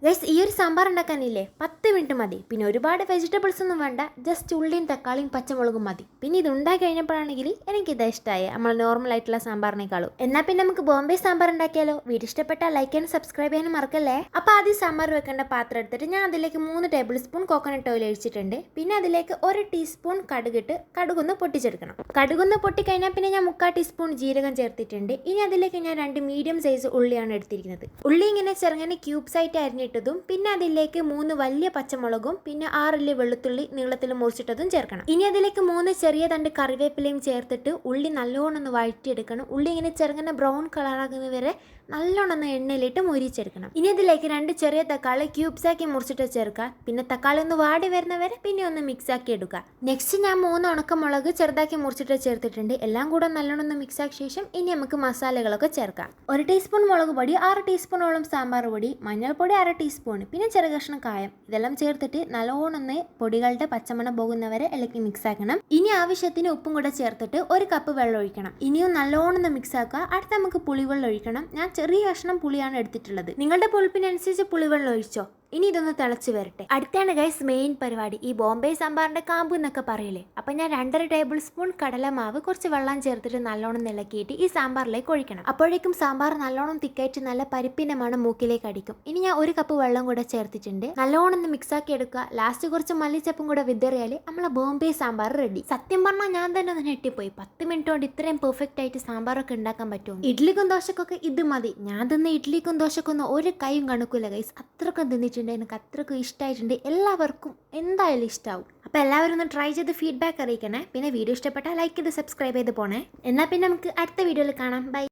Guys, ഈ ഒരു sambar ഉണ്ടാക്കാനില്ലേ 10 minute മതി. പിന്നെ ഒരുപാട് വെജിറ്റബിൾസ് ഒന്നും വേണ്ട, ജസ്റ്റ് ഉള്ളിയും തക്കാളിയും പച്ചമുളകും മതി. പിന്നെ ഇത് ഉണ്ടാക്കി കഴിഞ്ഞപ്പോഴാണെങ്കിൽ എനിക്കിത് ഇഷ്ടമായി, നമ്മൾ നോർമൽ ആയിട്ടുള്ള സാമ്പാറിനേക്കാളും. എന്നാൽ പിന്നെ നമുക്ക് ബോംബെ സാമ്പാർ ഉണ്ടാക്കിയാലോ? വീഡിയോ ഇഷ്ടപ്പെട്ടാൽ ലൈക്ക് ചെയ്യാനും സബ്സ്ക്രൈബ് ചെയ്യാനും മറക്കല്ലേ. അപ്പോൾ ആദ്യം സാമ്പാർ വെക്കേണ്ട പാത്രം എടുത്തിട്ട് ഞാൻ അതിലേക്ക് 3 ടേബിൾ സ്പൂൺ കോക്കനട്ട് ഓയിൽ ഒഴിച്ചിട്ടുണ്ട്. പിന്നെ അതിലേക്ക് 1 ടീസ്പൂൺ കടുകിട്ട് കടുകൊന്ന് പൊട്ടിച്ചെടുക്കണം. കടുകൊന്ന് പൊട്ടിക്കഴിഞ്ഞാൽ പിന്നെ ഞാൻ 3/4 ടീസ്പൂൺ ജീരകം ചേർത്തിട്ടുണ്ട്. ഇനി അതിലേക്ക് ഞാൻ 2 മീഡിയം സൈസ് ഉള്ളിയാണ് എടുത്തിരിക്കുന്നത്. ഉള്ളി ഇങ്ങനെ ചെറുങ്ങനെ ക്യൂബ്സ് ആയിട്ട് അരിഞ്ഞിട്ടതും പിന്നെ അതിലേക്ക് 3 വലിയ പച്ചമുളകും പിന്നെ 6 അല്ലി വെളുത്തുള്ളി നീളത്തിൽ മുറിച്ചിട്ടതും ചേർക്കണം. ഇനി അതിലേക്ക് 3 ചെറിയ തണ്ട് കറിവേപ്പിലയും ചേർത്തിട്ട് ഉള്ളി നല്ലോണം ഒന്ന് വഴറ്റിയെടുക്കണം. ഉള്ളി ഇങ്ങനെ ചെറുങ്ങനെ ബ്രൗൺ കളറാകുന്നത് വരെ നല്ലോണം ഒന്ന് എണ്ണയിലിട്ട് മുരിച്ചെടുക്കണം. ഇനി അതിലേക്ക് 2 ചെറിയ തക്കാളി ക്യൂബ്സ് ആക്കി മുറിച്ചിട്ട് ചേർക്കുക. പിന്നെ തക്കാളി ഒന്ന് വാടി വരുന്നവരെ പിന്നെ ഒന്ന് മിക്സ് ആക്കി എടുക്കുക. നെക്സ്റ്റ് ഞാൻ 3 ഉണക്കമുളക് ചെറുതാക്കി മുറിച്ചിട്ട് ചേർത്തിട്ടുണ്ട്. എല്ലാം കൂടെ നല്ലോണം ഒന്ന് മിക്സ് ആക്കിയ ശേഷം ഇനി നമുക്ക് മസാലകളൊക്കെ ചേർക്കാം. 1 ടീസ്പൂൺ മുളക് പൊടി, 6 ടീസ്പൂണോളം സാമ്പാർ പൊടി, മഞ്ഞൾപ്പൊടി 1/2 ടീസ്പൂൺ, പിന്നെ ചെറു കഷ്ണം കായം. ഇതെല്ലാം ചേർത്തിട്ട് നല്ലോണം ഒന്ന് പൊടികളുടെ പച്ചമണം പോകുന്നവരെ ഇളക്കി മിക്സ് ആക്കണം. ഇനി ആവശ്യത്തിന് ഉപ്പും കൂടെ ചേർത്തിട്ട് 1 കപ്പ് വെള്ളം ഒഴിക്കണം. ഇനിയും നല്ലോണം ഒന്ന് മിക്സ് ആക്കുക. അടുത്ത നമുക്ക് പുളിവെള്ളം ഒഴിക്കണം. ഞാൻ ചെറിയ കഷ്ണം പുളിയാണ് എടുത്തിട്ടുള്ളത്. നിങ്ങളുടെ പുളിപ്പിനനുസരിച്ച് പുളിവെള്ളം ഒഴിച്ചോ. ഇനി ഇതൊന്ന് തിളച്ച് വരട്ടെ. അടുത്താണ് ഗൈസ് മെയിൻ പരിപാടി, ഈ ബോംബെ സാമ്പാറിന്റെ കാമ്പ് എന്നൊക്കെ പറയില്ലേ. അപ്പം ഞാൻ 2.5 ടേബിൾ സ്പൂൺ കടലമാവ് കുറച്ച് വെള്ളം ചേർത്തിട്ട് നല്ലോണം ഇളക്കിയിട്ട് ഈ സാമ്പാറിലേക്ക് ഒഴിക്കണം. അപ്പോഴേക്കും സാമ്പാർ നല്ലോണം തിക്കായിട്ട് നല്ല പരിപ്പിന്റെ മണം മൂക്കിലേക്ക് അടിക്കും. ഇനി ഞാൻ 1 കപ്പ് വെള്ളം കൂടെ ചേർത്തിട്ടുണ്ട്. നല്ലോണം ഒന്ന് മിക്സ് ആക്കി എടുക്കുക. ലാസ്റ്റ് കുറച്ച് മല്ലിച്ചപ്പും കൂടെ വിതറിയാൽ നമ്മളെ ബോംബെ സാമ്പാർ റെഡി. സത്യം പറഞ്ഞാൽ ഞാൻ തന്നെ ഒന്ന് ഞെട്ടിപ്പോയി. 10 മിനിറ്റ് കൊണ്ട് ഇത്രയും പെർഫെക്റ്റ് ആയിട്ട് സാമ്പാറൊക്കെ ഉണ്ടാക്കാൻ പറ്റുമോ? ഇഡ്ലിക്കും ദോശക്കൊക്കെ ഇത് മതി. ഞാൻ തന്നെ ഇഡ്ലിക്കും ദോശക്കൊന്നും ഒരു കൈയും കണക്കൂല ഗൈസ്. അത്രക്കും തിന്നിട്ടുണ്ട്. എനിക്ക് അത്രക്കും ഇഷ്ടമായിട്ടുണ്ട്. എല്ലാവർക്കും എന്തായാലും ഇഷ്ടമാവും. അപ്പോൾ എല്ലാവരും ഒന്ന് ട്രൈ ചെയ്ത് ഫീഡ്ബാക്ക് അറിയിക്കണേ. പിന്നെ വീഡിയോ ഇഷ്ടപ്പെട്ടാൽ ലൈക്ക് ചെയ്ത് സബ്സ്ക്രൈബ് ചെയ്ത് പോണേ. എന്നാൽ പിന്നെ നമുക്ക് അടുത്ത വീഡിയോയിൽ കാണാം. ബൈ.